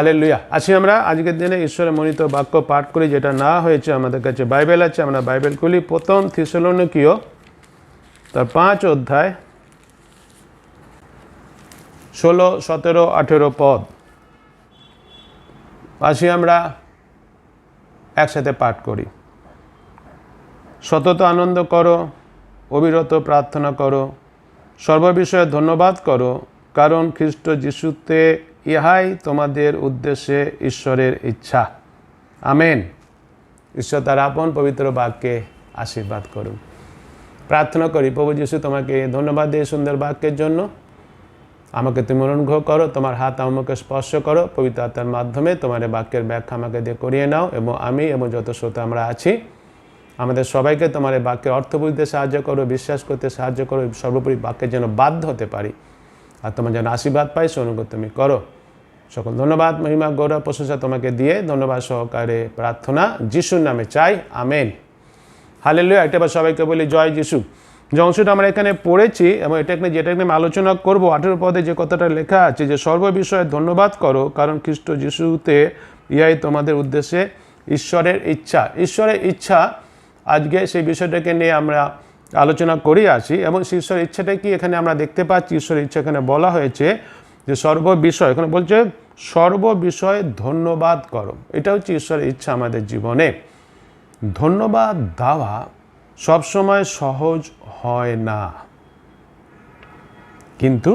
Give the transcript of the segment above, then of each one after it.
Hallelujah. আসি আমরা আজকের দিনে ঈশ্বরের মনোনীত বাক্য পাঠ করি, যেটা না হয়েছে আমাদের কাছে বাইবেল আছে, আমরা বাইবেল খুলি। প্রথম থিসলনিকীয় তার 5 অধ্যায় 16, 17, 18 পদ। আসি আমরা একসাথে পাঠ করি। সতত আনন্দ করো, অবিরত প্রার্থনা করো, সর্ববিষয়ে ধন্যবাদ করো, কারণ খ্রিস্ট যিশুতে ইহাই তোমাদের উদ্দেশ্যে ঈশ্বরের ইচ্ছা। আমেন। ঈশ্বর তার আপন পবিত্র বাক্যে আশীর্বাদ করুন। প্রার্থনা করি, প্রভু যিশু তোমাকে ধন্যবাদ দিই সুন্দর বাক্যের জন্য। আমাকে তুমি অনুগ্রহ করো, তোমার হাত আমাকে স্পর্শ করো, পবিত্র আত্মার মাধ্যমে তোমার বাক্যের ব্যাখ্যা আমাকে দিয়ে করিয়ে নাও, এবং আমি এবং যত শ্রোতা আমরা আছি আমাদের সবাইকে তোমার এই বাক্যের অর্থ বুঝতে সাহায্য করো, বিশ্বাস করতে সাহায্য করো, সর্বোপরি বাক্যের যেন বাধ্য হতে পারি আর তোমার যেন আশীর্বাদ পাই, সে অনুগ্রহ তুমি করো। সকল ধন্যবাদ, মহিমা, গৌরব, প্রশংসা তোমাকে দিয়ে ধন্যবাদ সহকারে প্রার্থনা যিশুর নামে চাই। আমেন। হালেলুয়া। একটা বার সবাইকে বলি জয় যিশু। যে অংশটা আমরা এখানে পড়েছি এবং যেটা নিয়ে আলোচনা করবো, 18 পদে যে কথাটা লেখা আছে যে সর্ববিষয়ে ধন্যবাদ করো, কারণ খ্রিস্ট যিশুতে ইহাই তোমাদের উদ্দেশ্যে ঈশ্বরের ইচ্ছা। ঈশ্বরের ইচ্ছা, আজকে সেই বিষয়টাকে নিয়ে আমরা আলোচনা করে আসি। এবং ঈশ্বরের ইচ্ছাটা কি এখানে আমরা দেখতে পাচ্ছি। ঈশ্বরের ইচ্ছা এখানে বলা হয়েছে যে সর্ববিষয়, এখানে বলছে সর্ববিষয়ে ধন্যবাদ করো। এটা হচ্ছে ঈশ্বরের ইচ্ছা আমাদের জীবনে। ধন্যবাদ দেওয়া সবসময় সহজ হয় না, কিন্তু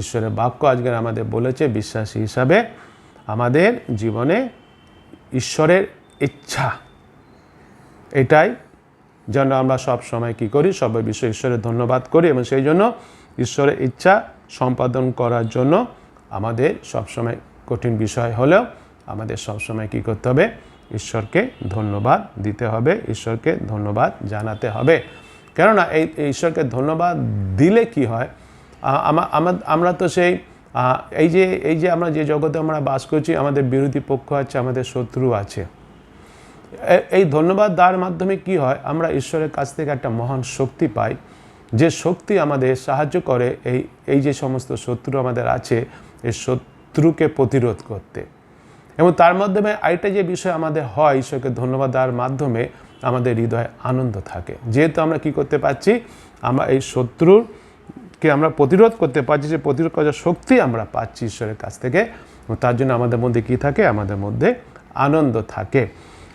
ঈশ্বরের বাক্য আজকে আমাদের বলেছে বিশ্বাসী হিসাবে আমাদের জীবনে ঈশ্বরের ইচ্ছা এটাই যেন আমরা সব সময় কি করি, সব বিষয়ে ঈশ্বরের ধন্যবাদ করি। এবং সেই জন্য ঈশ্বরের ইচ্ছা সম্পাদন করার জন্য আমাদের সবসময় কঠিন বিষয় হলেও আমাদের সবসময় কি করতে হবে, ঈশ্বরকে ধন্যবাদ দিতে হবে, ঈশ্বরকে ধন্যবাদ জানাতে হবে। কেননা ঈশ্বরকে ধন্যবাদ দিলে কি হয়, আমরা তো সেই এই যে আমরা যে জগতে আমরা বাস করছি, আমাদের বিরোধী পক্ষ আছে, আমাদের শত্রু আছে। এই ধন্যবাদ দেওয়ার মাধ্যমে কি হয়, আমরা ঈশ্বরের কাছ থেকে একটা মহান শক্তি পাই, যে শক্তি আমাদের সাহায্য করে এই যে সমস্ত শত্রু আমাদের আছে, এই শত্রুকে প্রতিরোধ করতে। এবং তার মাধ্যমে আরেকটা যে বিষয় আমাদের হয়, ঈশ্বরকে ধন্যবাদ দেওয়ার মাধ্যমে আমাদের হৃদয়ে আনন্দ থাকে, যেহেতু আমরা কি করতে পারছি, আমরা এই শত্রুকে আমরা প্রতিরোধ করতে পারছি, যে প্রতিরোধ করার শক্তি আমরা পাচ্ছি ঈশ্বরের কাছ থেকে। তার জন্য আমাদের মধ্যে কি থাকে, আমাদের মধ্যে আনন্দ থাকে।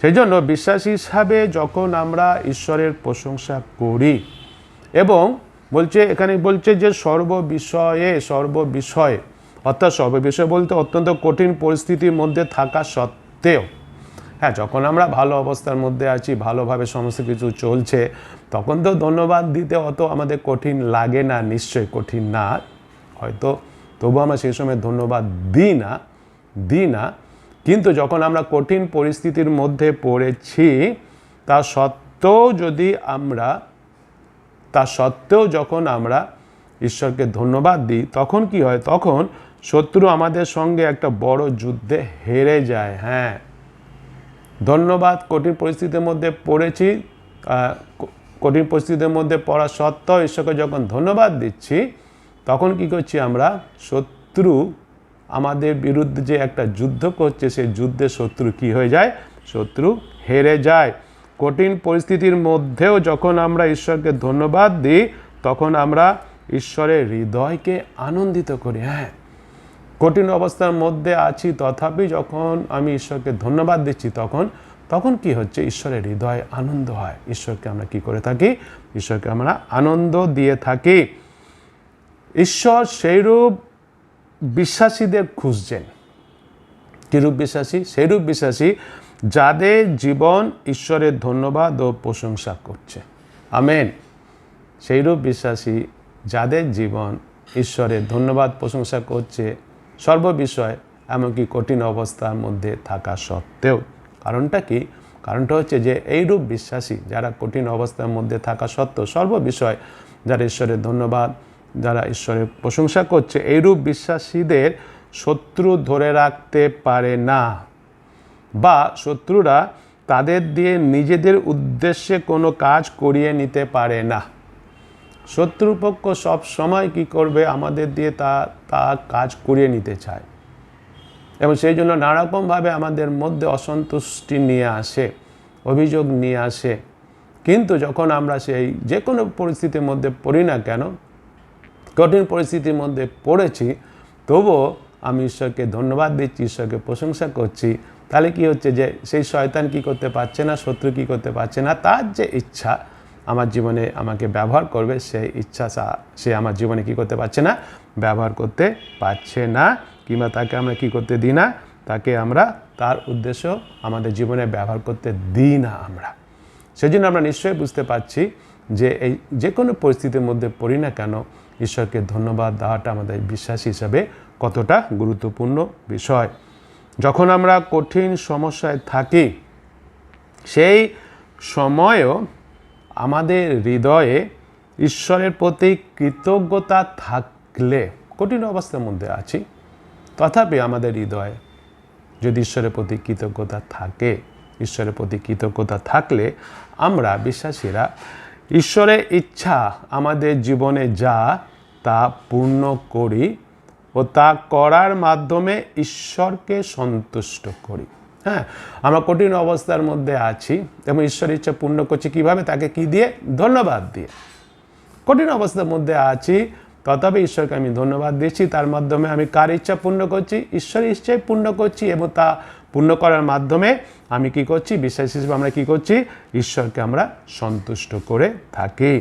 সেই জন্য বিশ্বাসী হিসাবে যখন আমরা ঈশ্বরের প্রশংসা করি, এবং এখানে বলছে যে সর্ববিষয়ে অর্থাৎ সর্ববিষয় বলতে অত্যন্ত কঠিন পরিস্থিতির মধ্যে থাকা সত্ত্বেও, হ্যাঁ, যখন আমরা ভালো অবস্থার মধ্যে আছি, ভালোভাবে সমস্ত কিছু চলছে, তখন তো ধন্যবাদ দিতে অত আমাদের কঠিন লাগে না, নিশ্চয়ই কঠিন না হয়তো, তবু আমরা সেই সময় ধন্যবাদ দিই না। কিন্তু যখন আমরা কঠিন পরিস্থিতির মধ্যে পড়েছি, তা সত্ত্বেও যখন আমরা ঈশ্বরকে ধন্যবাদ দিই, তখন কি হয়, তখন শত্রু আমাদের সঙ্গে একটা বড় যুদ্ধে হেরে যায়। হ্যাঁ, ধন্যবাদ, কঠিন পরিস্থিতির মধ্যে পড়েছি, কঠিন পরিস্থিতির মধ্যে পড়া সত্ত্বেও ঈশ্বরকে যখন ধন্যবাদ দিচ্ছি, তখন কি করছি আমরা, শত্রু আমাদের বিরুদ্ধে যে একটা যুদ্ধ করছে, সেই যুদ্ধে শত্রু কি হয়ে যায়, শত্রু হেরে যায়। কঠিন পরিস্থিতির মধ্যেও যখন আমরা ঈশ্বরকে ধন্যবাদ দিই, তখন আমরা ঈশ্বরের হৃদয়কে আনন্দিত করি। হ্যাঁ, কঠিন অবস্থার মধ্যে আছি, তথাপি যখন আমি ঈশ্বরকে ধন্যবাদ দিচ্ছি, তখন কি হচ্ছে, ঈশ্বরের হৃদয়ে আনন্দ হয়। ঈশ্বরকে আমরা কি করে থাকি, ঈশ্বরকে আমরা আনন্দ দিয়ে থাকি। ঈশ্বর সেইরূপ বিশ্বাসীদের খুঁজছেন। কিরূপ বিশ্বাসী? সেইরূপ বিশ্বাসী যাদের জীবন ঈশ্বরের ধন্যবাদ ও প্রশংসা করছে। আমেন। সেইরূপ বিশ্বাসী যাদের জীবন ঈশ্বরের ধন্যবাদ প্রশংসা করছে সর্ববিষয়, এমনকি কঠিন অবস্থার মধ্যে থাকা সত্ত্বেও। কারণটা কি? কারণটা হচ্ছে যে এইরূপ বিশ্বাসী যারা কঠিন অবস্থার মধ্যে থাকা সত্ত্বেও সর্ববিষয় যারা ঈশ্বরের ধন্যবাদ, যারা ঈশ্বরের প্রশংসা করছে, এইরূপ বিশ্বাসীদের শত্রু ধরে রাখতে পারে না, বা শত্রুরা তাদের দিয়ে নিজেদের উদ্দেশ্যে কোনো কাজ করিয়ে নিতে পারে না। শত্রুপক্ষ সব সময় কি করবে, আমাদের দিয়ে তা কাজ করিয়ে নিতে চায়। এবং সেই জন্য নানারকমভাবে আমাদের মধ্যে অসন্তুষ্টি নিয়ে আসে, অভিযোগ নিয়ে আসে। কিন্তু যখন আমরা সেই যে কোনো পরিস্থিতির মধ্যে পড়ি না কেন, কঠিন পরিস্থিতির মধ্যে পড়েছি, তবুও আমি ঈশ্বরকে ধন্যবাদ দিচ্ছি, ঈশ্বরকে প্রশংসা করছি, তাহলে কি হচ্ছে যে সেই শয়তান কি করতে পারছে না, শত্রু কি করতে পারছে না, তার যে ইচ্ছা আমার জীবনে আমাকে ব্যবহার করবে, সেই ইচ্ছা সে আমার জীবনে কি করতে পারছে না, ব্যবহার করতে পারছে না, কিংবা তাকে আমরা কি করতে দিই না, তাকে আমরা তার উদ্দেশ্য আমাদের জীবনে ব্যবহার করতে দিই না আমরা। সেই জন্য আমরা নিশ্চয়ই বুঝতে পারছি যে এই যে কোনো পরিস্থিতির মধ্যে পড়ি না কেন, ঈশ্বরকে ধন্যবাদ দেওয়াটা আমাদের বিশ্বাসী হিসাবে কতটা গুরুত্বপূর্ণ বিষয়। যখন আমরা কঠিন সমস্যায় থাকি, সেই সময়ও আমাদের হৃদয়ে ঈশ্বরের প্রতি কৃতজ্ঞতা থাকলে, কঠিন অবস্থার মধ্যে আছি তথাপি আমাদের হৃদয়ে যদি ঈশ্বরের প্রতি কৃতজ্ঞতা থাকে, ঈশ্বরের প্রতি কৃতজ্ঞতা থাকলে আমরা বিশ্বাসীরা ঈশ্বরের ইচ্ছা আমাদের জীবনে যা তা পূর্ণ করি ও তা করার মাধ্যমে ঈশ্বরকে সন্তুষ্ট করি। হ্যাঁ, আমরা কঠিন অবস্থার মধ্যে আছি এবং ঈশ্বরের ইচ্ছা পূর্ণ করছি কীভাবে? তাকে কি দিয়ে? ধন্যবাদ দিয়ে। কঠিন অবস্থার মধ্যে আছি তথাপি ঈশ্বরকে আমি ধন্যবাদ দিচ্ছি, তার মাধ্যমে আমি কার ইচ্ছা পূর্ণ করছি? ঈশ্বরের ইচ্ছাই পূর্ণ করছি, এবং তা পূর্ণ করার মাধ্যমে আমি কি করছি? বিশ্বাসী হিসেবে আমরা কি করছি? ঈশ্বরকে আমরা সন্তুষ্ট করে থাকি।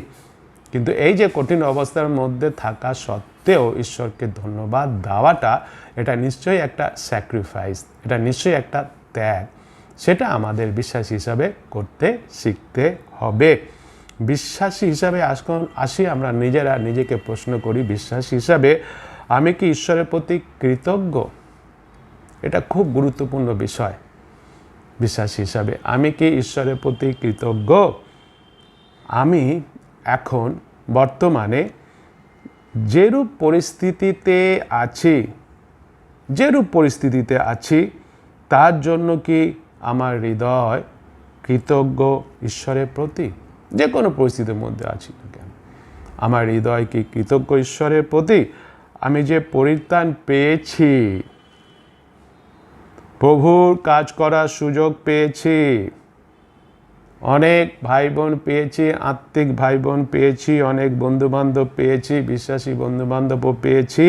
কিন্তু এই যে কঠিন অবস্থার মধ্যে থাকা সত্ত্বেও ঈশ্বরকে ধন্যবাদ দেওয়াটা, এটা নিশ্চয়ই একটা স্যাক্রিফাইস, এটা নিশ্চয়ই একটা ত্যাগ। সেটা আমাদের বিশ্বাসী হিসাবে করতে শিখতে হবে। বিশ্বাসী হিসাবে আসি আমরা নিজেরা নিজেকে প্রশ্ন করি, বিশ্বাসী হিসাবে আমি কি ঈশ্বরের প্রতি কৃতজ্ঞ? এটা খুব গুরুত্বপূর্ণ বিষয়। বিশ্বাসী হিসাবে আমি কি ঈশ্বরের প্রতি কৃতজ্ঞ? আমি এখন বর্তমানে যেরূপ পরিস্থিতিতে আছি তার জন্য কি আমার হৃদয় কৃতজ্ঞ ঈশ্বরের প্রতি? যে কোনো পরিস্থিতির মধ্যে আছি না কেন, আমার হৃদয় কি কৃতজ্ঞ ঈশ্বরের প্রতি? আমি যে পরিত্রাণ পেয়েছি, প্রভুর কাজ করার সুযোগ পেয়েছি, অনেক ভাই বোন পেয়েছি, আত্মিক ভাই বোন পেয়েছি, অনেক বন্ধুবান্ধব পেয়েছি, বিশ্বাসী বন্ধুবান্ধবও পেয়েছি,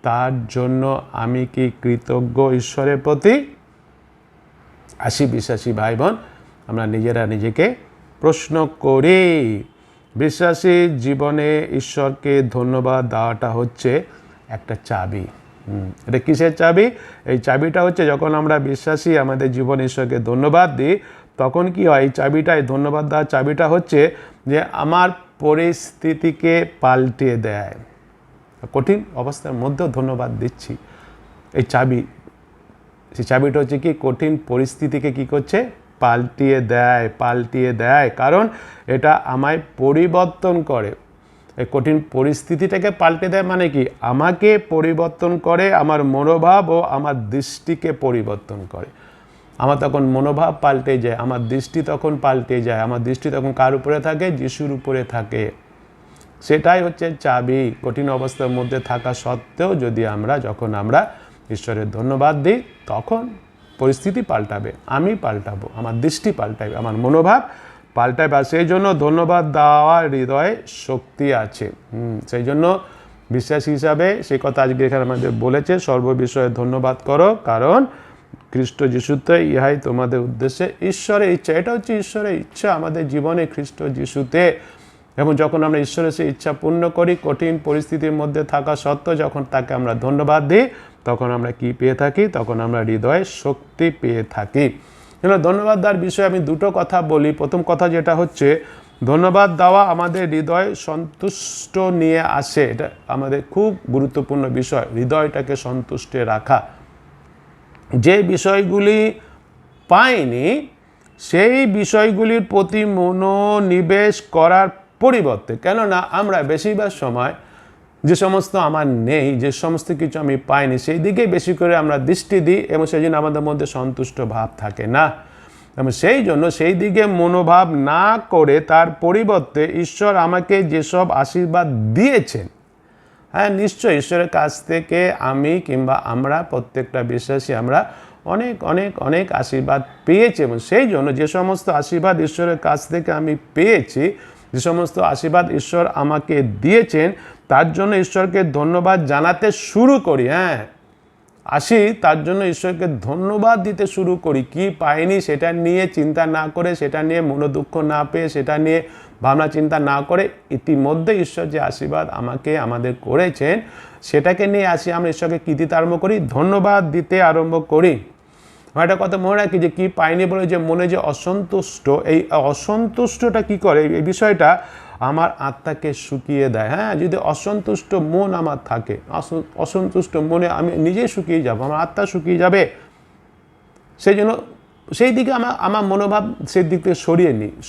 তার জন্য আমি কি কৃতজ্ঞ ঈশ্বরের প্রতি? আসি বিশ্বাসী ভাই বোন, আমরা নিজেরা নিজেকে প্রশ্ন করি। বিশ্বাসী জীবনে ঈশ্বরকে ধন্যবাদ দেওয়াটা হচ্ছে একটা চাবি। এটা কিসের চাবি? এই চাবিটা হচ্ছে যখন আমরা বিশ্বাসী আমাদের জীবনে ঈশ্বরকে ধন্যবাদ দিই, তখন কি হয়? এই চাবিটাই, ধন্যবাদ দেওয়ার চাবিটা হচ্ছে যে আমার পরিস্থিতিকে পাল্টে দেয়। কঠিন অবস্থার মধ্যেও ধন্যবাদ দিচ্ছি, এই চাবি, সেই চাবিটা হচ্ছে কি? কঠিন পরিস্থিতিকে কি করছে? পাল্টিয়ে দেয়। কারণ এটা আমায় পরিবর্তন করে। এই কঠিন পরিস্থিতিটাকে পাল্টে দেয় মানে কি? আমাকে পরিবর্তন করে, আমার মনোভাব ও আমার দৃষ্টিকে পরিবর্তন করে। আমার তখন মনোভাব পাল্টে যায়, আমার দৃষ্টি তখন পাল্টে যায়। আমার দৃষ্টি তখন কার উপরে থাকে? যিশুর উপরে থাকে। সেটাই হচ্ছে চাবি। কঠিন অবস্থার মধ্যে থাকা সত্ত্বেও যদি যখন আমরা ঈশ্বরের ধন্যবাদ দিই, তখন পরিস্থিতি পাল্টাবে, আমি পাল্টাবো, আমার দৃষ্টি পাল্টাবে, আমার মনোভাব পাল্টাবে। আর সেই জন্য ধন্যবাদ দেওয়ার হৃদয়ে শক্তি আছে। সেই জন্য বিশ্বাসী হিসাবে সেই কথা আজকে এখানে আমাদের বলেছে, সর্ববিষয়ে ধন্যবাদ করো, কারণ খ্রিস্ট যিশুতে ইহাই তোমাদের উদ্দেশ্যে ঈশ্বরের ইচ্ছা। এটা হচ্ছে ঈশ্বরের ইচ্ছা আমাদের জীবনে, খ্রিস্ট যিশুতে। এবং যখন আমরা ঈশ্বরের সেই ইচ্ছা পূর্ণ করি, কঠিন পরিস্থিতির মধ্যে থাকা সত্ত্বেও যখন তাকে আমরা ধন্যবাদ দিই, তখন আমরা কি পেয়ে থাকি? তখন আমরা হৃদয়ে শক্তি পেয়ে থাকি। ধন্যবাদ দেওয়ার বিষয়ে আমি দুটো কথা বলি। প্রথম কথা যেটা হচ্ছে, ধন্যবাদ দেওয়া আমাদের হৃদয় সন্তুষ্ট নিয়ে আসে। এটা আমাদের খুব গুরুত্বপূর্ণ বিষয়, হৃদয়টাকে সন্তুষ্টে রাখা। যে বিষয়গুলি পাইনি সেই বিষয়গুলির প্রতি মনোনিবেশ করার পরিবর্তে, কেননা আমরা বেশিরভাগ সময় যে সমস্ত আমার নেই, যে সমস্ত কিছু আমি পাইনি, সেই দিকে বেশি করে আমরা দৃষ্টি দিই, এবং সেই জন্য আমাদের মধ্যে সন্তুষ্ট ভাব থাকে না। এবং সেই জন্য সেই দিকে মনোভাব না করে তার পরিবর্তে ঈশ্বর আমাকে যেসব আশীর্বাদ দিয়েছেন, হ্যাঁ, নিশ্চয়ই ঈশ্বরের কাছ থেকে আমি কিংবা আমরা প্রত্যেকটা বিশ্বাসী আমরা অনেক অনেক অনেক আশীর্বাদ পেয়েছি, এবং সেই জন্য যে সমস্ত আশীর্বাদ ঈশ্বরের কাছ থেকে আমি পেয়েছি, যে সমস্ত আশীর্বাদ ঈশ্বর আমাকে দিয়েছেন, তার জন্য ঈশ্বরকে ধন্যবাদ জানাতে শুরু করি। হ্যাঁ, আসি তার জন্য ঈশ্বরকে ধন্যবাদ দিতে শুরু করি। কি পাইনি সেটা নিয়ে চিন্তা না করে, সেটা নিয়ে মনোদুঃখ না পেয়ে, সেটা নিয়ে ভাবনা চিন্তা না করে, ইতিমধ্যে ঈশ্বর যে আশীর্বাদ আমাদের করেছেন সেটাকে নিয়ে আসি আমরা ঈশ্বরকে কী দিতে আরম্ভ করি? ধন্যবাদ দিতে আরম্ভ করি। একটা কথা মনে রাখি যে কি পাইনি বলে যে মনে যে অসন্তুষ্ট, এই অসন্তুষ্টটা কি করে? এই বিষয়টা আমার আত্মাকে শুকিয়ে দেয়। হ্যাঁ, যদি অসন্তুষ্ট মন আমার থাকে, অসন্তুষ্ট মনে আমি নিজেই শুকিয়ে যাব, আমার আত্মা শুকিয়ে যাবে। সেই জন্য সেই দিকে আমার মনোভাব সেই দিক থেকে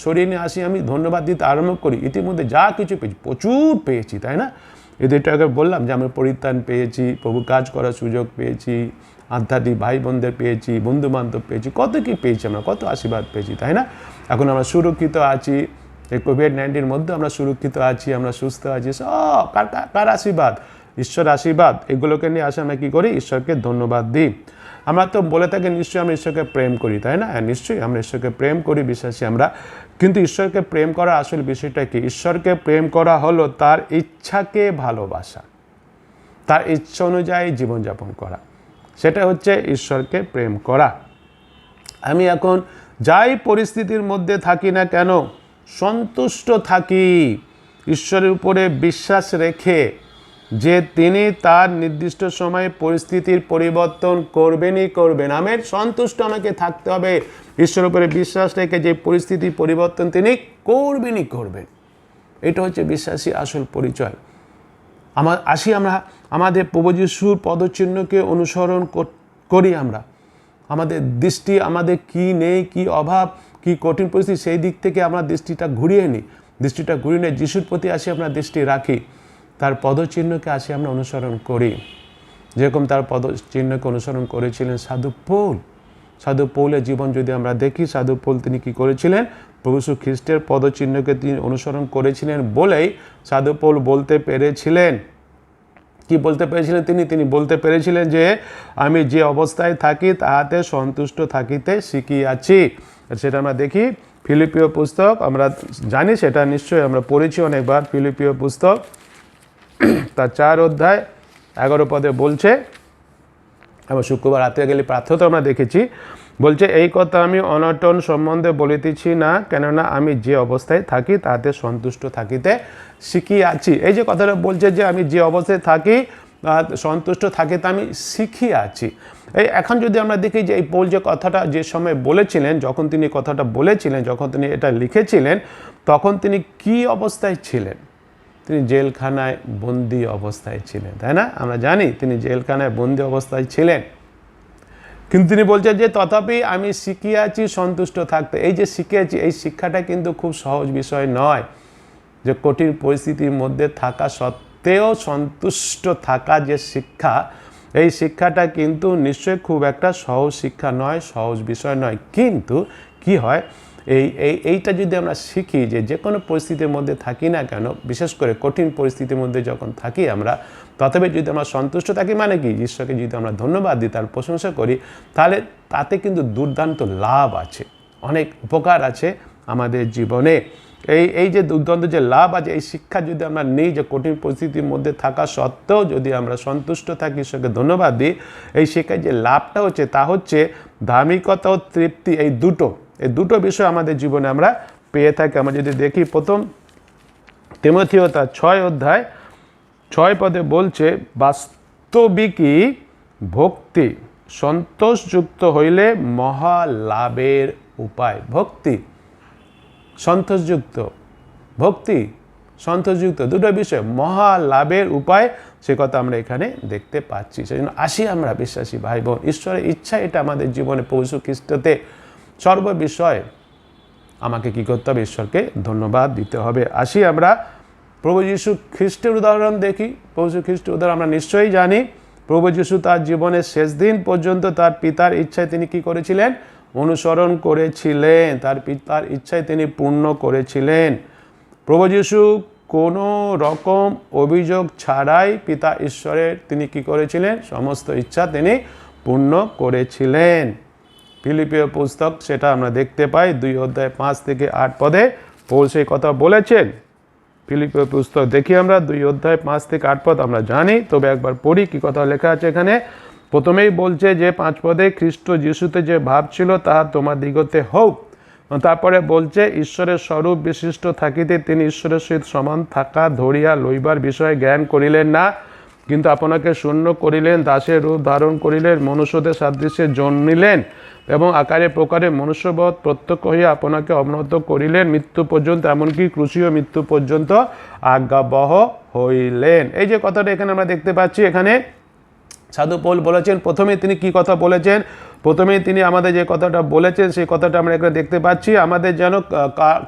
সরিয়ে নিয়ে আসি, আমি ধন্যবাদ দিতে আরম্ভ করি। ইতিমধ্যে যা কিছু পেয়েছি, প্রচুর পেয়েছি, তাই না? এদেরটা আগে বললাম যে আমি পরিত্রাণ পেয়েছি, প্রভু কাজ করার সুযোগ পেয়েছি, আধ্যাত্মিক ভাই বোনদের পেয়েছি, বন্ধু বান্ধব পেয়েছি, কত কি পেয়েছি আমরা, কত আশীর্বাদ পেয়েছি, তাই না? এখন আমরা সুরক্ষিত আছি, এই কোভিড-19 মধ্যে আমরা সুরক্ষিত আছি, আমরা সুস্থ আছি, সব কার আশীর্বাদ? ঈশ্বর আশীর্বাদ। এগুলোকে নিয়ে আসে আমরা কী করি? ঈশ্বরকে ধন্যবাদ দিই। আমরা তো বলে থাকি নিশ্চয়ই আমরা ঈশ্বরকে প্রেম করি, তাই না? নিশ্চয়ই আমরা ঈশ্বরকে প্রেম করি, বিশ্বাসী আমরা। কিন্তু ঈশ্বরকে প্রেম করার আসল বিষয়টা কি? ঈশ্বরকে প্রেম করা হলো তার ইচ্ছাকে ভালোবাসা, তার ইচ্ছা অনুযায়ী জীবনযাপন করা। সেটা হচ্ছে ঈশ্বরকে প্রেম করা। আমি এখন যাই পরিস্থিতির মধ্যে থাকি না কেন, সন্তুষ্ট থাকি ঈশ্বরের উপরে বিশ্বাস রেখে যে তিনি তার নির্দিষ্ট সময়ে পরিস্থিতির পরিবর্তন করবেনই করবেন। আমের সন্তুষ্ট আমাকে থাকতে হবে ঈশ্বরের উপরে বিশ্বাস রেখে যে পরিস্থিতির পরিবর্তন তিনি করবেনই করবেন। এটা হচ্ছে বিশ্বাসী আসল পরিচয়। আমরা আমাদের প্রভু যিশুর পদচিহ্নকে অনুসরণ করি আমরা। আমাদের দৃষ্টি আমাদের কি নেই, কি অভাব, কি কঠিন পরিস্থিতি, সেই দিক থেকে আমরা দৃষ্টিটা ঘুরিয়ে নিই। যিশুর প্রতি আসি আমরা দৃষ্টি রাখি, তার পদচিহ্নকে আসি আমরা অনুসরণ করি। যেরকম তার পদচিহ্নকে অনুসরণ করেছিলেন সাধু পৌলের জীবন যদি আমরা দেখি, সাধু পৌল তিনি কী করেছিলেন? প্রভু যীশু খ্রিস্টের পদচিহ্নকে তিনি অনুসরণ করেছিলেন বলেই সাধু পৌল বলতে পেরেছিলেন, কি বলতে পেরেছিলেন? তিনি বলতে পেরেছিলেন যে আমি যে অবস্থায় থাকি তাহাতে সন্তুষ্ট থাকিতে শিখিয়াছি। সেটা আমরা দেখি ফিলিপিও পুস্তক, আমরা জানি সেটা নিশ্চয়ই আমরা পড়েছি অনেকবার। ফিলিপিও পুস্তক তার 4 অধ্যায় 11 পদে বলছে, আবার শুক্রবার রাত্রে গেলে প্রার্থনা আমরা দেখেছি, বলছে এই কথা আমি অনটন সম্বন্ধে বলিতেছি না, কেননা আমি যে অবস্থায় থাকি তাতে সন্তুষ্ট থাকিতে শিখিয়াছি। এই যে কথাটা বলছে যে আমি যে অবস্থায় থাকি সন্তুষ্ট থাকিতে আমি শিখিয়াছি। এই এখন যদি আমরা দেখি যে এই পৌল যে কথাটা যে সময় বলেছিলেন, যখন তিনি কথাটা বলেছিলেন, যখন তিনি এটা লিখেছিলেন, তখন তিনি কি অবস্থায় ছিলেন? তিনি জেলখানায় বন্দি অবস্থায় ছিলেন, তাই না? আমরা জানি তিনি জেলখানায় বন্দি অবস্থায় ছিলেন, কিন্তু তিনি বলছেন যে তথাপি আমি শিখিয়াছি সন্তুষ্ট থাকতে। এই যে শিখিয়াছি, এই শিক্ষাটা কিন্তু খুব সহজ বিষয় নয়, যে কঠিন পরিস্থিতির মধ্যে থাকা সত্ত্বেও সন্তুষ্ট থাকা যে শিক্ষা, এই শিক্ষাটা কিন্তু নিশ্চয়ই খুব একটা সহজ শিক্ষা নয়, সহজ বিষয় নয়। কিন্তু কি হয়, এইটা যদি আমরা শিখি যে কোনো পরিস্থিতির মধ্যে থাকি না কেন, বিশেষ করে কঠিন পরিস্থিতির মধ্যে যখন থাকি আমরা, তথাপি যদি আমরা সন্তুষ্ট থাকি, মানে কি, ঈশ্বরকে যদি আমরা ধন্যবাদ দিই, তার প্রশংসা করি, তাহলে তাতে কিন্তু দুর্দান্ত লাভ আছে, অনেক উপকার আছে আমাদের জীবনে। এই যে দুর্দান্ত যে লাভ আছে, এই শিক্ষা যদি আমরা নিই, যে কঠিন পরিস্থিতির মধ্যে থাকা সত্ত্বেও যদি আমরা সন্তুষ্ট থাকি, ঈশ্বরকে ধন্যবাদ দিই, এই শিক্ষায় যে লাভটা হচ্ছে তা হচ্ছে ধার্মিকতা ও তৃপ্তি। এই দুটো বিষয় আমাদের জীবনে আমরা পেয়ে থাকি। আমরা যদি দেখি প্রথম তিমথিও তার 6 অধ্যায় 6 পদে বলছে, বাস্তবিকই ভক্তি সন্তোষযুক্ত হইলে মহা লাভের উপায়। ভক্তি সন্তোষযুক্ত দুটো বিষয়, মহা লাভের উপায়, সে কথা আমরা এখানে দেখতে পাচ্ছি। সেই জন্য আসি আমরা বিশ্বাসী ভাই বোন, ঈশ্বরের ইচ্ছা এটা আমাদের জীবনে প্রভু যীশু খ্রিস্টতে সর্ববিষয় আমাকে কি করতে হবে? ঈশ্বরকে ধন্যবাদ দিতে হবে। আসি আমরা প্রভু যীশু খ্রিস্টের উদাহরণ দেখি। প্রভু যীশু খ্রিস্টের উদাহরণ আমরা নিশ্চয়ই জানি। প্রভু যীশু তার জীবনের শেষ দিন পর্যন্ত তার পিতার ইচ্ছায় তিনি কি করেছিলেন? অনুসরণ করেছিলেন। তার পিতার ইচ্ছায় তিনি পূর্ণ করেছিলেন। প্রভু যীশু কোনো রকম অভিযোগ ছাড়াই পিতা ঈশ্বরের তিনি কি করেছিলেন, সমস্ত ইচ্ছা তিনি পূর্ণ করেছিলেন। ফিলিপিও পুস্তক সেটা আমরা দেখতে পাই 2:5-8 পদে পৌল সেই কথা বলেছেন। ফিলিপিও পুস্তক দেখি আমরা 2:5-8 পদ আমরা জানি, তবে একবার পড়ি কি কথা লেখা আছে এখানে। প্রথমেই বলছে যে 5 পদে, খ্রিস্ট যিশুতে যে ভাব ছিল তাহা তোমার দিগতে হোক। তারপরে বলছে, ঈশ্বরের স্বরূপ বিশিষ্ট থাকিতে তিনি ঈশ্বরের সহিত সমান থাকা ধরিয়া লইবার বিষয়ে জ্ঞান করিলেন না, কিন্তু আপনাকে শূন্য করিলেন, দাসের রূপ ধারণ করিলেন, মনুষ্যদের সাদৃশ্যে জন্মিলেন এবং আকারে প্রকারে মনুষ্যবৎ প্রত্যক্ষ হইয়া আপনাকে অবনত করিলেন, মৃত্যু পর্যন্ত, এমনকি ক্রুশীয় মৃত্যু পর্যন্ত আজ্ঞাবহ হইলেন। এই যে কথাটা এখানে আমরা দেখতে পাচ্ছি, এখানে সাধু পৌল বলেছেন, প্রথমে তিনি কি কথা বলেছেন, প্রথমেই তিনি আমাদের যে কথাটা বলেছেন সেই কথাটা আমরা এখানে দেখতে পাচ্ছি। আমাদের যেন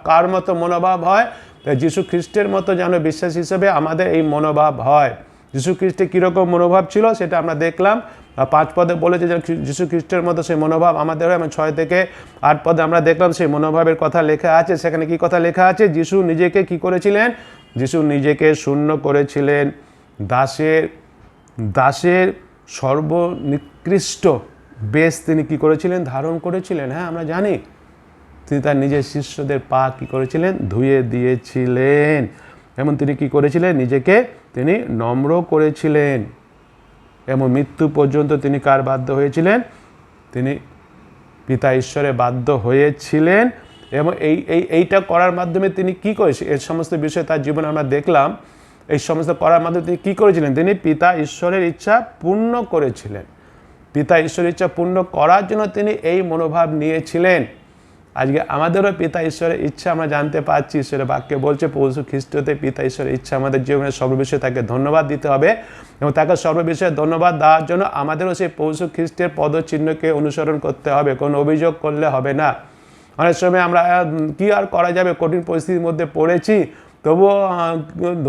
কার মতো মনোভাব হয়, যীশু খ্রিস্টের মতো যেন বিশ্বাস হিসেবে আমাদের এই মনোভাব হয়। যীশু খ্রিস্টের কীরকম মনোভাব ছিল সেটা আমরা দেখলাম। 5 পদে বলেছে যে যীশু খ্রিস্টের মতো সেই মনোভাব আমাদের হয়, এবং 6-8 পদে আমরা দেখলাম সেই মনোভাবের কথা লেখা আছে। সেখানে কি কথা লেখা আছে, যীশু নিজেকে কি করেছিলেন, যীশু নিজেকে শূন্য করেছিলেন, দাসের সর্বনিকৃষ্ট বেশ তিনি কি করেছিলেন, ধারণ করেছিলেন। হ্যাঁ, আমরা জানি তিনি তার নিজের শিষ্যদের পা কি করেছিলেন, ধুয়ে দিয়েছিলেন। এবং তিনি কি করেছিলেন, নিজেকে তিনি নম্র করেছিলেন এবং মৃত্যু পর্যন্ত তিনি কার বাধ্য হয়েছিলেন, তিনি পিতা ঈশ্বরে বাধ্য হয়েছিলেন। এবং এইটা করার মাধ্যমে তিনি কি করেছেন, এর সমস্ত বিষয় তার জীবনে আমরা দেখলাম। এই সমস্ত করার মাধ্যমে তিনি কী করেছিলেন, তিনি পিতা ঈশ্বরের ইচ্ছা পূর্ণ করেছিলেন। পিতা ঈশ্বরের ইচ্ছা পূর্ণ করার জন্য তিনি এই মনোভাব নিয়েছিলেন। আজকে আমাদেরও পিতা ঈশ্বরের ইচ্ছা আমরা জানতে পারছি, ঈশ্বরের বাক্যে বলছে প্রভু যীশু খ্রিস্টতে পিতা ঈশ্বরের ইচ্ছা আমাদের জীবনের সর্ববিষয়ে তাকে ধন্যবাদ দিতে হবে, এবং তাকে সর্ববিষয়ে ধন্যবাদ দেওয়ার জন্য আমাদেরও সেই প্রভু যীশু খ্রিস্টের পদচিহ্নকে অনুসরণ করতে হবে, কোনো অভিযোগ করলে হবে না। অনেক সময় আমরা কি আর করা যাবে, কঠিন পরিস্থিতির মধ্যে পড়েছি, তবুও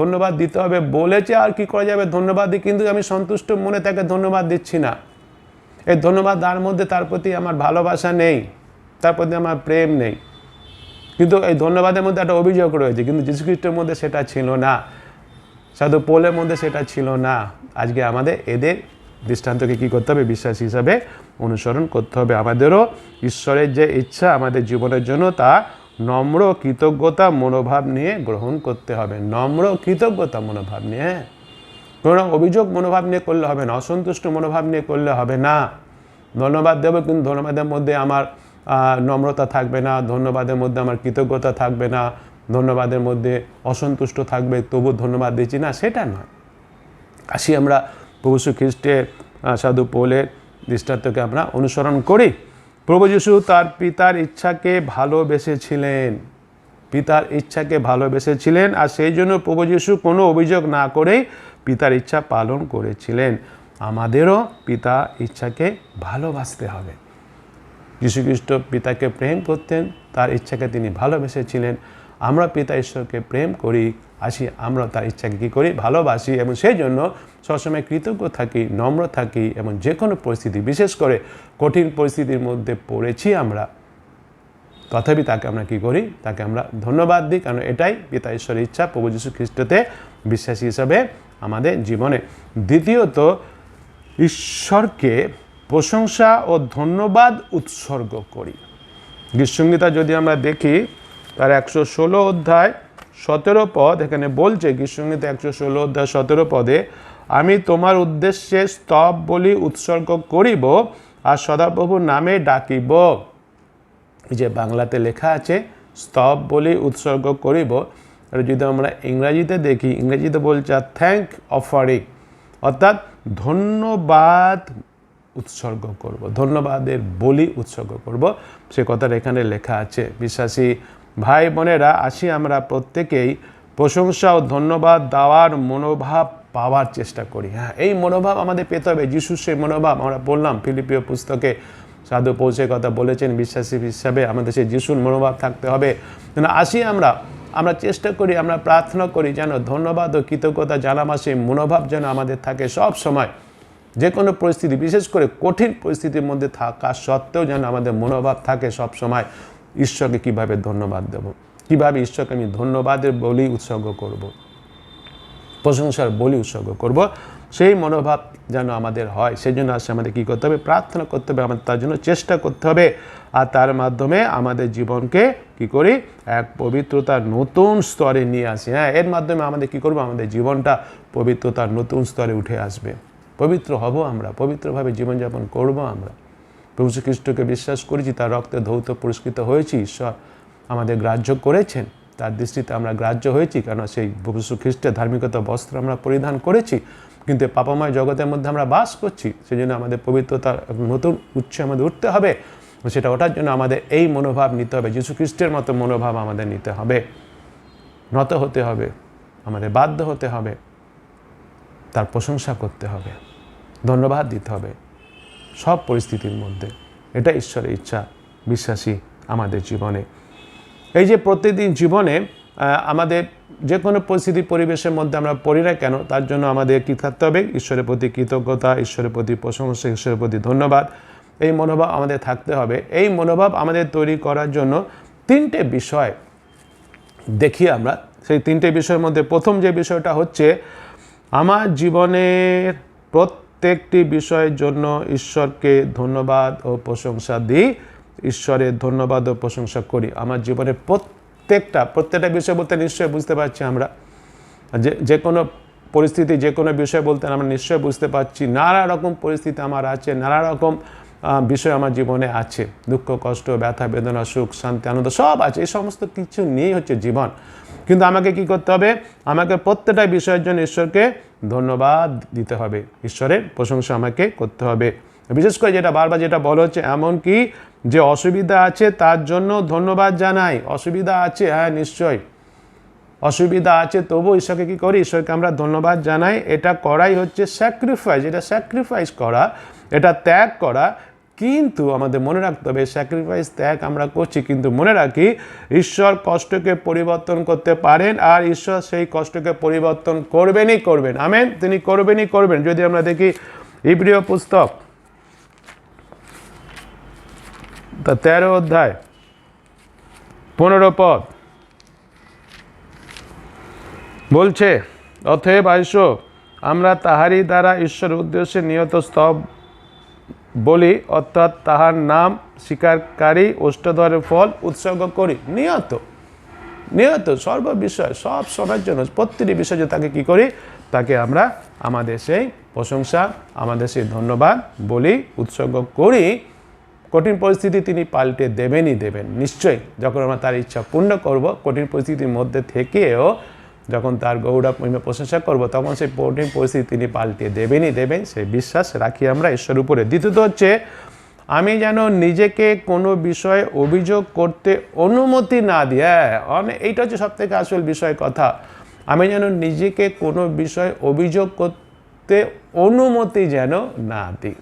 ধন্যবাদ দিতে হবে বলেছে, আর কি করা যাবে, ধন্যবাদ দিই, কিন্তু আমি সন্তুষ্ট মনে তাকে ধন্যবাদ দিচ্ছি না। এই ধন্যবাদ তার মধ্যে তার প্রতি আমার ভালোবাসা নেই, তার প্রতি আমার প্রেম নেই, কিন্তু এই ধন্যবাদের মধ্যে একটা অভিযোগ রয়েছে, কিন্তু যীশু খ্রিস্টের মধ্যে সেটা ছিল না, সাধু পৌলের মধ্যে সেটা ছিল না। আজকে আমাদের এদের দৃষ্টান্তকে কী করতে হবে, বিশ্বাস হিসাবে অনুসরণ করতে হবে। আমাদেরও ঈশ্বরের যে ইচ্ছা আমাদের জীবনের জন্য তা নম্র কৃতজ্ঞতা মনোভাব নিয়ে গ্রহণ করতে হবে। নম্র কৃতজ্ঞতা মনোভাব নিয়ে, কোনো অভিযোগ মনোভাব নিয়ে করলে হবে না, অসন্তুষ্ট মনোভাব নিয়ে করলে হবে না। ধন্যবাদ দেবো, কিন্তু ধন্যবাদের মধ্যে আমার নম্রতা থাকবে না, ধন্যবাদের মধ্যে আমার কৃতজ্ঞতা থাকবে না, ধন্যবাদের মধ্যে অসন্তুষ্ট থাকবে, তবু ধন্যবাদ দিচ্ছি না, সেটা নয়। আসি আমরা প্রভু যীশু খ্রিস্টের সাধু পৌলের দৃষ্টান্তকে আমরা অনুসরণ করি। প্রভু যীশু তার পিতার ইচ্ছাকে ভালোবেসেছিলেন, পিতার ইচ্ছাকে ভালোবেসেছিলেন, আর সেই জন্য প্রভু যীশু কোনো অভিযোগ না করেই পিতার ইচ্ছা পালন করেছিলেন। আমাদেরও পিতা ইচ্ছাকে ভালোবাসতে হবে। যীশু খ্রিস্ট পিতাকে প্রেম করতেন, তার ইচ্ছাকে তিনি ভালোবেসেছিলেন। আমরা পিতা ঈশ্বরকে প্রেম করি, আসি আমরা তার ইচ্ছাকে কী করি, ভালোবাসি, এবং সেই জন্য সবসময় কৃতজ্ঞ থাকি, নম্র থাকি, এবং যে কোনো পরিস্থিতি, বিশেষ করে কঠিন পরিস্থিতির মধ্যে পড়েছি আমরা, তথাপি তাকে আমরা কী করি, তাকে আমরা ধন্যবাদ দিই, কারণ এটাই পিতা ঈশ্বরের ইচ্ছা প্রভু যীশু খ্রিস্টতে বিশ্বাসী হিসাবে আমাদের জীবনে। দ্বিতীয়ত, ঈশ্বরকে প্রশংসা ও ধন্যবাদ উৎসর্গ করি। গীতসংহিতা যদি আমরা দেখি তার 116 অধ্যায় 17 পদ এখানে বলছে, গীতসংহিতা 116 অধ্যায় 17 পদে, আমি তোমার উদ্দেশ্যে স্তব বলি উৎসর্গ করিব আর সদাপ্রভুর নামে ডাকিব। এই যে বাংলাতে লেখা আছে স্তব বলি উৎসর্গ করিব, আর যদি আমরা ইংরাজিতে দেখি, ইংরেজিতে বলছে থ্যাঙ্ক অফারিং, অর্থাৎ ধন্যবাদ উৎসর্গ করব, ধন্যবাদের বলি উৎসর্গ করব, সে কথাটা এখানে লেখা আছে। বিশ্বাসী ভাই বোনেরা, আসি আমরা প্রত্যেকেই প্রশংসা ও ধন্যবাদ দেওয়ার মনোভাব পাওয়ার চেষ্টা করি। হ্যাঁ, এই মনোভাব আমাদের পেতে হবে। যিশুর সেই মনোভাব আমরা পড়লাম ফিলিপিও পুস্তকে, সাধু পৌল কথা বলেছেন, বিশ্বাসী হিসাবে আমাদের সেই যিশুর মনোভাব থাকতে হবে। আসি আমরা চেষ্টা করি, আমরা প্রার্থনা করি যেন ধন্যবাদ ও কৃতজ্ঞতা জানামা সেই মনোভাব যেন আমাদের থাকে সব সময়। যে কোনো পরিস্থিতি, বিশেষ করে কঠিন পরিস্থিতির মধ্যে থাকা সত্ত্বেও যেন আমাদের মনোভাব থাকে সব সময়, ঈশ্বরকে কিভাবে ধন্যবাদ দেব, কিভাবে ঈশ্বরকে আমি ধন্যবাদের বলি উৎসর্গ করব। প্রশংসার বলি উৎসর্গ করব, সেই মনোভাব যেন আমাদের হয়। সেই জন্য আসলে আমাদের কী করতে হবে? প্রার্থনা করতে হবে, আমাদের তার জন্য চেষ্টা করতে হবে। আর তার মাধ্যমে আমাদের জীবনকে কি করি? এক পবিত্রতার নতুন স্তরে নিয়ে আসি। হ্যাঁ, এর মাধ্যমে আমাদের কি করব? আমাদের জীবনটা পবিত্রতার নতুন স্তরে উঠে আসবে। পবিত্র হব আমরা, পবিত্রভাবে জীবনযাপন করব আমরা। প্রভু শ্রী খ্রিস্টকে বিশ্বাস করেছি, তার রক্তে ধৌত পুরস্কৃত হয়েছি, ঈশ্বর আমাদের গ্রাহ্য করেছেন, তার দৃষ্টিতে আমরা গ্রাহ্য হয়েছি, কারণ সেই প্রভু শ্রী খ্রিস্টের ধার্মিকতা বস্ত্র আমরা পরিধান করেছি। কিন্তু পাপময় জগতের মধ্যে আমরা বাস করছি, সেই জন্য আমাদের পবিত্রতার নতুন উচ্চে আমাদের উঠতে হবে। সেটা ওঠার জন্য আমাদের এই মনোভাব নিতে হবে, যীশু খ্রিস্টের মতো মনোভাব আমাদের নিতে হবে, নত হতে হবে, আমাদের বাধ্য হতে হবে, তার প্রশংসা করতে হবে, ধন্যবাদ দিতে হবে সব পরিস্থিতির মধ্যে। এটা ঈশ্বরের ইচ্ছা বিশ্বাসী আমাদের জীবনে। এই যে প্রতিদিন জীবনে আমাদের যে কোনো পরিস্থিতি পরিবেশের মধ্যে আমরা পড়ি না কেন, তার জন্য আমাদের কী থাকতে হবে? ঈশ্বরের প্রতি কৃতজ্ঞতা, ঈশ্বরের প্রতি প্রশংসা, ঈশ্বরের প্রতি ধন্যবাদ, এই মনোভাব আমাদের থাকতে হবে। এই মনোভাব আমাদের তৈরি করার জন্য তিনটে বিষয় দেখি আমরা। সেই তিনটে বিষয়ের মধ্যে প্রথম যে বিষয়টা হচ্ছে, আমার জীবনের প্রত্যেকটি বিষয়ের জন্য ঈশ্বরকে ধন্যবাদ ও প্রশংসা দিই, ঈশ্বরের ধন্যবাদ ও প্রশংসা করি। আমার জীবনের প্রত্যেকটা বিষয় বলতে নিশ্চয়ই বুঝতে পারছি আমরা, যে কোনো পরিস্থিতি, যে কোনো বিষয় বলতে আমরা নিশ্চয়ই বুঝতে পারছি নানা রকম পরিস্থিতি আমার আছে, নানা রকম বিষয় আমার জীবনে আছে, দুঃখ কষ্ট ব্যথা বেদনা সুখ শান্তি আনন্দ সব আছে, এই সমস্ত কিছু নিয়েই হচ্ছে জীবন। কিন্তু আমাকে কি করতে হবে? আমাকে প্রত্যেকটা বিষয়ের জন্য ঈশ্বরকে ধন্যবাদ দিতে হবে, ঈশ্বরের প্রশংসা আমাকে করতে হবে। বিশেষ করে যেটা বারবার যেটা বলা হচ্ছে, এমনকি যে অসুবিধা আছে তার জন্য ধন্যবাদ জানাই। অসুবিধা আছে, হ্যাঁ নিশ্চয়ই অসুবিধা আছে, তবু ঈশ্বরকে কী করি? ঈশ্বরকে আমরা ধন্যবাদ জানাই। এটা করাই হচ্ছে স্যাক্রিফাইস, এটা স্যাক্রিফাইস করা, এটা ত্যাগ করা। কিন্তু আমাদের মনে রাখতে হবে, স্যাক্রিফাইস ত্যাগ আমরা করছি, কিন্তু মনে রাখি ঈশ্বর কষ্টকে পরিবর্তন করতে পারেন, আর ঈশ্বর সেই কষ্টকে পরিবর্তন করবেন। আমেন, তিনি করবেন। যদি আমরা দেখি ইব্রিয় পুস্তক 13 অধ্যায় 15 পদ বলছে, অতএব আইসো আমরা তাহারই দ্বারা ঈশ্বরের উদ্দেশ্যে নিয়ত স্তব বলি, অর্থাৎ তাহার নাম স্বীকারকারী অষ্টধরের ফল উৎসর্গ করি। নিয়ত সর্ববিষয় সব সময়ের জন্য প্রতিটি বিষয় যে তাকে কি করি? তাকে আমরা আমাদের সেই প্রশংসা, আমাদের সেই ধন্যবাদ বলি, উৎসর্গ করি। কঠিন পরিস্থিতি তিনি পাল্টে দেবেন নিশ্চয়ই। যখন আমরা তার ইচ্ছা পূর্ণ করব, কঠিন পরিস্থিতির মধ্যে থেকেও যখন তার গৌরব মহিমা প্রশংসা করব, তখন সেই কঠিন পরিস্থিতি তিনি পাল্টে দেবেন, সেই বিশ্বাস রাখি আমরা ঈশ্বরের উপরে। দ্বিতীয়ত হচ্ছে, আমি যেন নিজেকে কোনো বিষয়ে অভিযোগ করতে অনুমতি না দিই। এইটা হচ্ছে সব থেকে আসল বিষয় কথা। আমি যেন নিজেকে কোনো বিষয়ে অভিযোগ করতে অনুমতি যেন না দিই।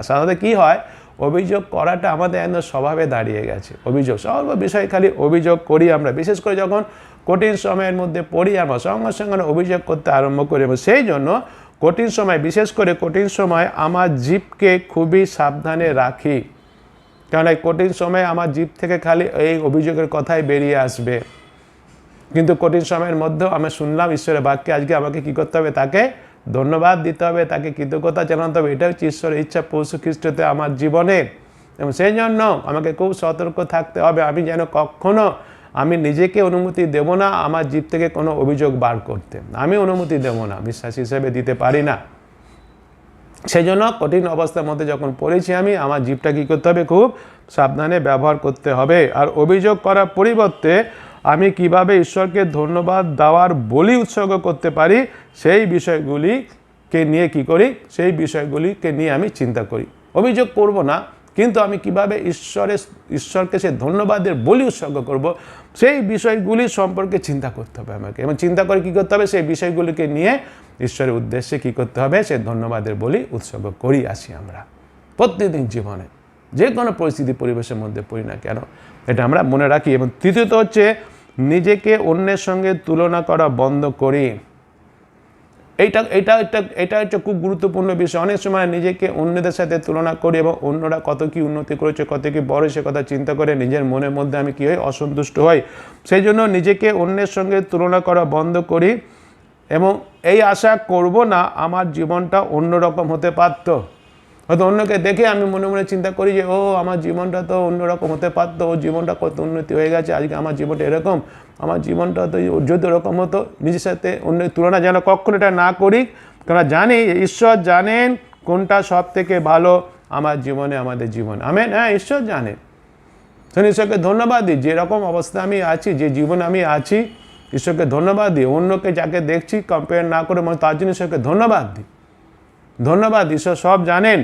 সাধারণত কী হয়? অভিযোগ করাটা আমাদের একদম স্বভাবে দাঁড়িয়ে গেছে। অভিযোগ, সর্ব বিষয়ে খালি অভিযোগ করি আমরা। বিশেষ করে যখন কঠিন সময়ের মধ্যে পড়ি, আমরা সঙ্গে সঙ্গে অভিযোগ করতে আরম্ভ করি। এবং সেই জন্য কঠিন সময়, বিশেষ করে কঠিন সময় আমার জিভকে খুবই সাবধানে রাখি, কারণ এই কঠিন সময় আমার জিভ থেকে খালি এই অভিযোগের কথাই বেরিয়ে আসবে। কিন্তু কঠিন সময়ের মধ্যেও আমি শুনলাম ঈশ্বরের বাক্যে, আজকে আমাকে কী করতে হবে? তাকে ধন্যবাদ দিতে হবে, তাকে কৃতজ্ঞতা জানাতে হবে। এটা হচ্ছে ঈশ্বরের ইচ্ছা প্রভু খ্রিস্টতে আমার জীবনে। এবং সেই জন্য আমাকে খুব সতর্ক থাকতে হবে, আমি যেন কখনো আমি নিজেকে অনুমতি দেব না আমার জিভ থেকে কোনো অভিযোগ বার করতে। আমি অনুমতি দেব না, বিশ্বাস হিসেবে দিতে পারি না। সেই জন্য কঠিন অবস্থার মধ্যে যখন পড়েছি আমি, আমার জিভটা কী করতে হবে? খুব সাবধানে ব্যবহার করতে হবে। আর অভিযোগ করার পরিবর্তে আমি কিভাবে ঈশ্বরকে ধন্যবাদ দেওয়ার বলি উৎসর্গ করতে পারি, সেই বিষয়গুলিকে নিয়ে কী করি? সেই বিষয়গুলিকে নিয়ে আমি চিন্তা করি। অভিযোগ করব না, কিন্তু আমি কিভাবে ঈশ্বরকে সে ধন্যবাদের বলি উৎসর্গ করব, সেই বিষয়গুলি সম্পর্কে চিন্তা করতে হবে আমাকে। এবং চিন্তা করে কী করতে হবে? সেই বিষয়গুলিকে নিয়ে ঈশ্বরের উদ্দেশ্যে কী করতে হবে? সে ধন্যবাদের বলি উৎসর্গ করি আসি আমরা প্রতিদিন জীবনে, যে কোনো পরিস্থিতি পরিবেশের মধ্যে পড়ি না কেন, এটা আমরা মনে রাখি। এবং তৃতীয়ত হচ্ছে, নিজেকে অন্যের সঙ্গে তুলনা করা বন্ধ করি। এটা হচ্ছে খুব গুরুত্বপূর্ণ বিষয়। অনেক সময় নিজেকে অন্যদের সাথে তুলনা করি এবং অন্যরা কত কি উন্নতি করেছে, কত কি বড়, সে কথা চিন্তা করে নিজের মনের মধ্যে আমি কী হই? অসন্তুষ্ট হই। সেই জন্য নিজেকে অন্যের সঙ্গে তুলনা করা বন্ধ করি এবং এই আশা করব না আমার জীবনটা অন্যরকম হতে পারত। হয়তো অন্যকে দেখে আমি মনে মনে চিন্তা করি যে ও আমার জীবনটা তো অন্যরকম হতে পারতো, ওর জীবনটা কত উন্নতি হয়ে গেছে, আজকে আমার জীবনটা এরকম, আমার জীবনটা তো যদি এরকম হতো। নিজের সাথে অন্যের তুলনা যেন কখনো এটা না করি, কারণ জানি ঈশ্বর জানেন কোনটা সব থেকে ভালো আমার জীবনে, আমাদের জীবন। আমেন। হ্যাঁ, ঈশ্বর জানেন। ঈশ্বরকে ধন্যবাদ দিই যেরকম অবস্থা আমি আছি, যে জীবন আমি আছি, ঈশ্বরকে ধন্যবাদ দিই। অন্যকে যাকে দেখছি কম্পেয়ার না করে তার জন্য ঈশ্বরকে ধন্যবাদ দিই। ধন্যবাদ, ঈশ্বর সব জানেন।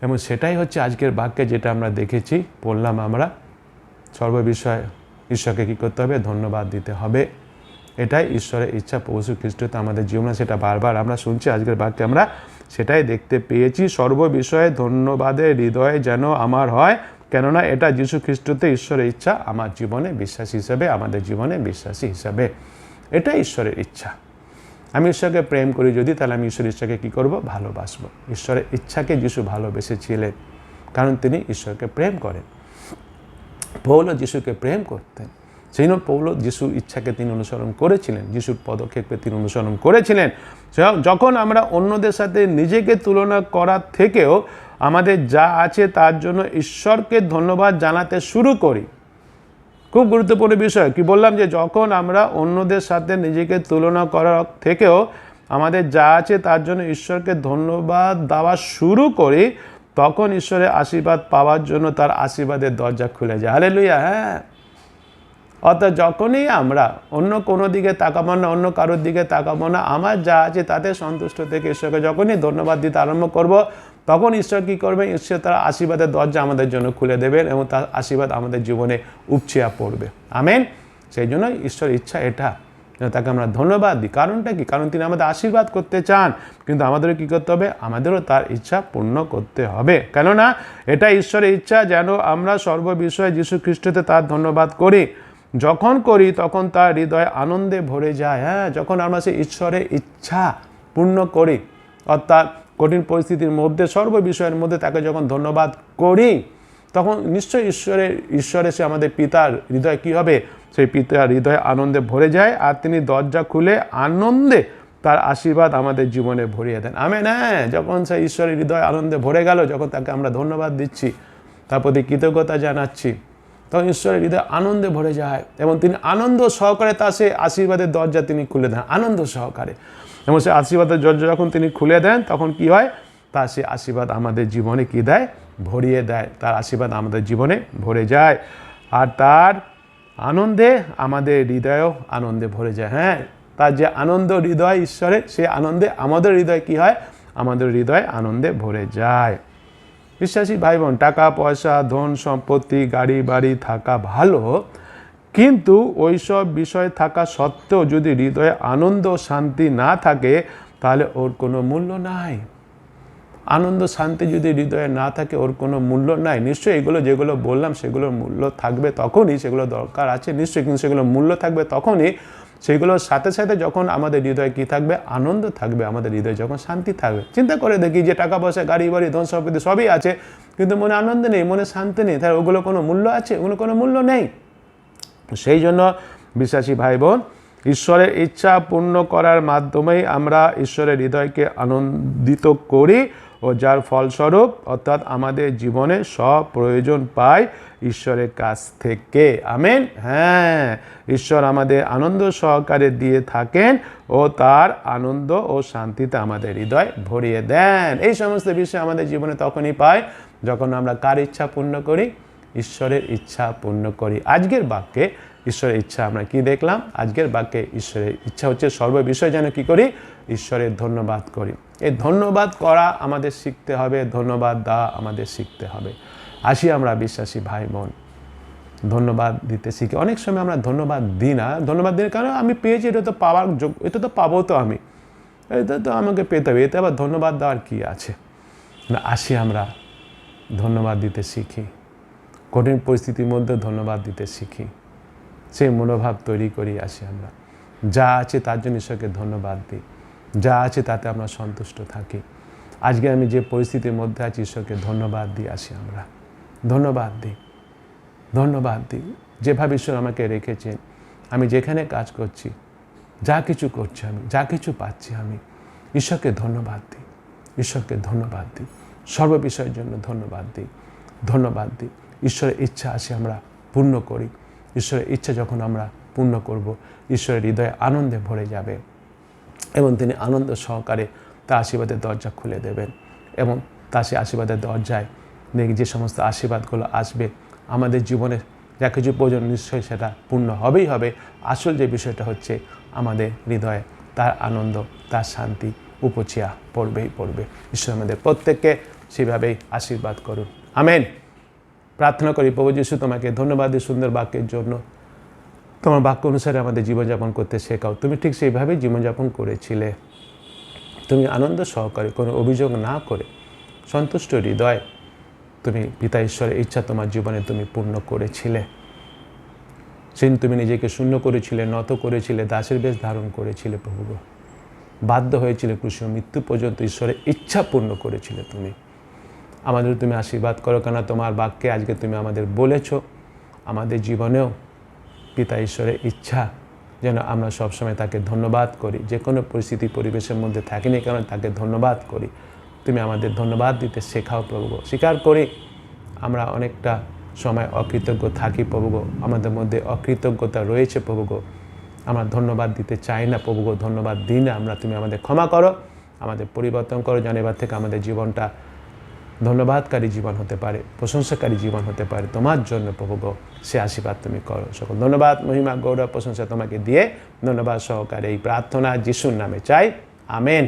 এবং সেটাই হচ্ছে আজকের বাক্যে যেটা আমরা দেখেছি, পড়লাম আমরা, সর্ববিষয়ে ঈশ্বরকে কী করতে হবে? ধন্যবাদ দিতে হবে। এটাই ঈশ্বরের ইচ্ছা প্রভু যীশু খ্রিস্টতে আমাদের জীবনে, সেটা বারবার আমরা শুনছি, আজকের বাক্যে আমরা সেটাই দেখতে পেয়েছি। সর্ববিষয়ে ধন্যবাদের হৃদয় যেন আমার হয়, কেননা এটা যীশু খ্রিস্টতে ঈশ্বরের ইচ্ছা আমার জীবনে বিশ্বাসী হিসাবে, আমাদের জীবনে বিশ্বাসী হিসাবে। এটাই ঈশ্বরের ইচ্ছা। আমি ঈশ্বরকে প্রেম করি যদি, তাহলে আমি ঈশ্বরের ইচ্ছাকে কী করবো? ভালোবাসবো। ঈশ্বরের ইচ্ছাকে যিশু ভালোবেসেছিলেন, কারণ তিনি ঈশ্বরকে প্রেম করেন। পৌল যিশুকে প্রেম করতেন, সেই জন্য পৌল যিশুর ইচ্ছাকে তিনি অনুসরণ করেছিলেন, যিশুর পদক্ষেপে তিনি অনুসরণ করেছিলেন। যখন আমরা অন্যদের সাথে নিজেকে তুলনা করার থেকেও আমাদের যা আছে তার জন্য ঈশ্বরকে ধন্যবাদ জানাতে শুরু করি, খুব গুরুত্বপূর্ণ বিষয়। কি বললাম? যে যখন আমরা অন্যদের সাথে নিজেকে তুলনা করার থেকেও আমাদের যা আছে তার জন্য ঈশ্বরকে ধন্যবাদ দেওয়া শুরু করি, তখন ঈশ্বরের আশীর্বাদ পাওয়ার জন্য তার আশীর্বাদের দরজা খুলে যায়। হালেলুয়া। হ্যাঁ, অর্থাৎ যখনই আমরা অন্য কোনো দিকে তাকাবো না, অন্য কারোর দিকে তাকাবো না, আমার যা আছে তাতে সন্তুষ্ট থেকে ঈশ্বরকে যখনই ধন্যবাদ দিতে আরম্ভ করব, তখন ঈশ্বর কী করবেন? ঈশ্বর তার আশীর্বাদের দরজা আমাদের জন্য খুলে দেবেন এবং তার আশীর্বাদ আমাদের জীবনে উপচিয়া পড়বে। আমেন। সেই জন্য ঈশ্বর ইচ্ছা এটা, তাকে আমরা ধন্যবাদ দিই। কারণটা কি? কারণ তিনি আমাদের আশীর্বাদ করতে চান, কিন্তু আমাদেরও কী করতে হবে? আমাদেরও তার ইচ্ছা পূর্ণ করতে হবে। কেননা এটা ঈশ্বরের ইচ্ছা যেন আমরা সর্ববিষয়ে যীশু খ্রিস্টতে তার ধন্যবাদ করি। যখন করি তখন তার হৃদয় আনন্দে ভরে যায়। হ্যাঁ, যখন আমরা সেই ঈশ্বরের ইচ্ছা পূর্ণ করি, অর্থাৎ কঠিন পরিস্থিতির মধ্যে, সর্ববিষয়ের মধ্যে তাকে যখন ধন্যবাদ করি, তখন নিশ্চয়ই ঈশ্বরের সে আমাদের পিতার হৃদয় কী হবে? সেই পিতার হৃদয় আনন্দে ভরে যায়, আর তিনি দরজা খুলে আনন্দে তার আশীর্বাদ আমাদের জীবনে ভরিয়ে দেন। আমেন। হ্যাঁ, যখন সেই ঈশ্বরের হৃদয় আনন্দে ভরে গেল, যখন তাকে আমরা ধন্যবাদ দিচ্ছি, তার প্রতি কৃতজ্ঞতা জানাচ্ছি, তখন ঈশ্বরের হৃদয় আনন্দে ভরে যায় এবং তিনি আনন্দ সহকারে তার সে আশীর্বাদের দরজা তিনি খুলে দেন, আনন্দ সহকারে। এবং সে আশীর্বাদের দরজা যখন তিনি খুলে দেন, তখন কি হয়? তার সে আশীর্বাদ আমাদের জীবনে কি দেয়? ভরিয়ে দেয়। তার আশীর্বাদ আমাদের জীবনে ভরে যায়, আর তার আনন্দে আমাদের হৃদয়ও আনন্দে ভরে যায়। হ্যাঁ, তার যে আনন্দ হৃদয় ঈশ্বরের, সে আনন্দে আমাদের হৃদয় কি হয়? আমাদের হৃদয় আনন্দে ভরে যায়। বিশ্বাসী ভাই বোন, টাকা পয়সা, ধন সম্পত্তি, গাড়ি বাড়ি থাকা ভালো, কিন্তু ওইসব বিষয় থাকা সত্ত্বেও যদি হৃদয়ে আনন্দ শান্তি না থাকে, তাহলে ওর কোনো মূল্য নাই। আনন্দ শান্তি যদি হৃদয়ে না থাকে, ওর কোনো মূল্য নাই। নিশ্চয়ই এগুলো যেগুলো বললাম, সেগুলোর মূল্য থাকবে তখনই, সেগুলো দরকার আছে নিশ্চয়ই, কিন্তু সেগুলোর মূল্য থাকবে তখনই, সেগুলোর সাথে সাথে যখন আমাদের হৃদয়ে কী থাকবে? আনন্দ থাকবে, আমাদের হৃদয়ে যখন শান্তি থাকবে। চিন্তা করে দেখি যে টাকা পয়সা, গাড়ি বাড়ি, ধন সম্পত্তি সবই আছে, কিন্তু মনে আনন্দ নেই, মনে শান্তি নেই, তাহলে ওগুলো কোনো মূল্য আছে? ওগুলো কোনো মূল্য নেই। সেই জন্য বিশ্বাসী ভাই বোন, ঈশ্বরের ইচ্ছা পূর্ণ করার মাধ্যমেই আমরা ঈশ্বরের হৃদয়কে আনন্দিত করি, ও যার ফলস্বরূপ অর্থাৎ আমাদের জীবনে সব প্রয়োজন পাই ঈশ্বরের কাছ থেকে। আমেন। হ্যাঁ, ঈশ্বর আমাদের আনন্দ সহকারে দিয়ে থাকেন ও তার আনন্দ ও শান্তিতে আমাদের হৃদয় ভরিয়ে দেন। এই সমস্ত বিষয় আমাদের জীবনে তখনই পাই যখন আমরা কার ইচ্ছা পূর্ণ করি? ঈশ্বরের ইচ্ছা পূর্ণ করি। আজকের বাক্যে ঈশ্বরের ইচ্ছা আমরা কি দেখলাম? আজকের বাক্যে ঈশ্বরের ইচ্ছা হচ্ছে সর্ববিষয় যেন কি করি? ঈশ্বরের ধন্যবাদ করি। এই ধন্যবাদ করা আমাদের শিখতে হবে, ধন্যবাদ দেওয়া আমাদের শিখতে হবে। আসি আমরা বিশ্বাসী ভাই বোন, ধন্যবাদ দিতে শিখি। অনেক সময় আমরা ধন্যবাদ দিই না। ধন্যবাদ দিই কারণ আমি পেয়েছি, এটা তো পাওয়ার যোগ্য, এটা তো পাবো তো আমি, এটা তো আমাকে পেতে হবে, এতে আবার ধন্যবাদ দেওয়ার কী আছে? না, আসি আমরা ধন্যবাদ দিতে শিখি, কঠিন পরিস্থিতির মধ্যে ধন্যবাদ দিতে শিখি, সেই মনোভাব তৈরি করি। আসি আমরা যা আছে তার জন্য ঈশ্বরকে ধন্যবাদ দিই, যা আছে তাতে আমরা সন্তুষ্ট থাকি। আজকে আমি যে পরিস্থিতির মধ্যে আছি, ঈশ্বরকে ধন্যবাদ দিই। আসি আমরা ধন্যবাদ দিই, ধন্যবাদ দিই যেভাবে ঈশ্বর আমাকে রেখেছেন, আমি যেখানে কাজ করছি, যা কিছু করছি আমি, যা কিছু পাচ্ছি আমি, ঈশ্বরকে ধন্যবাদ দিই, ঈশ্বরকে ধন্যবাদ দিই, সর্ব বিষয়ের জন্য ধন্যবাদ দিই, ধন্যবাদ দিই। ঈশ্বরের ইচ্ছা আসে আমরা পূর্ণ করি। ঈশ্বরের ইচ্ছা যখন আমরা পূর্ণ করব, ঈশ্বরের হৃদয়ে আনন্দে ভরে যাবে এবং তিনি আনন্দ সহকারে তার আশীর্বাদের দরজা খুলে দেবেন এবং তার সেই আশীর্বাদের দরজায় যে সমস্ত আশীর্বাদগুলো আসবে আমাদের জীবনে যা কিছু প্রয়োজন নিশ্চয়ই সেটা পূর্ণ হবেই হবে। আসল যে বিষয়টা হচ্ছে আমাদের হৃদয়ে তার আনন্দ, তার শান্তি উপচিয়া পড়বেই পড়বে। ঈশ্বর আমাদের প্রত্যেককে সেভাবেই আশীর্বাদ করুন। আমেন। প্রার্থনা করি, প্রভু যিশু তোমাকে ধন্যবাদ দিই সুন্দর বাক্যের জন্য। তোমার বাক্য অনুসারে আমাদের জীবনযাপন করতে শেখাও। তুমি ঠিক সেইভাবেই জীবনযাপন করেছিলে। তুমি আনন্দ সহকারে, কোনো অভিযোগ না করে, সন্তুষ্ট হৃদয় তুমি পিতা ঈশ্বরের ইচ্ছা তোমার জীবনে তুমি পূর্ণ করেছিলে। সেদিন তুমি নিজেকে শূন্য করেছিলে, নত করেছিলে, দাসের বেশ ধারণ করেছিলে প্রভু। বাধ্য হয়েছিলে ক্রুশে মৃত্যু পর্যন্ত ঈশ্বরের ইচ্ছা পূর্ণ করেছিলে তুমি। আমাদের তুমি আশীর্বাদ করো, কেন তোমার বাক্যে আজকে তুমি আমাদের বলেছ আমাদের জীবনেও পিতা ঈশ্বরের ইচ্ছা যেন আমরা সবসময় তাকে ধন্যবাদ করি। যে কোনো পরিস্থিতি পরিবেশের মধ্যে থাকিনি কেন তাকে ধন্যবাদ করি। তুমি আমাদের ধন্যবাদ দিতে শেখাও প্রভু। স্বীকার করি আমরা অনেকটা সময় অকৃতজ্ঞ থাকি প্রভু। আমাদের মধ্যে অকৃতজ্ঞতা রয়েছে প্রভু। আমরা ধন্যবাদ দিতে চাই না প্রভু, ধন্যবাদ দিই না আমরা। তুমি আমাদের ক্ষমা করো, আমাদের পরিবর্তন করো, যেন এবার থেকে আমাদের জীবনটা ধন্যবাদকারী জীবন হতে পারে, প্রশংসাকারী জীবন হতে পারে তোমার জন্য প্রভু। সে আশীর্বাদ তুমি করো। সকল ধন্যবাদ, মহিমা, গৌরব, প্রশংসা তোমাকে দিয়ে ধন্যবাদ সহকারে এই প্রার্থনা যিশুর নামে চাই। আমেন।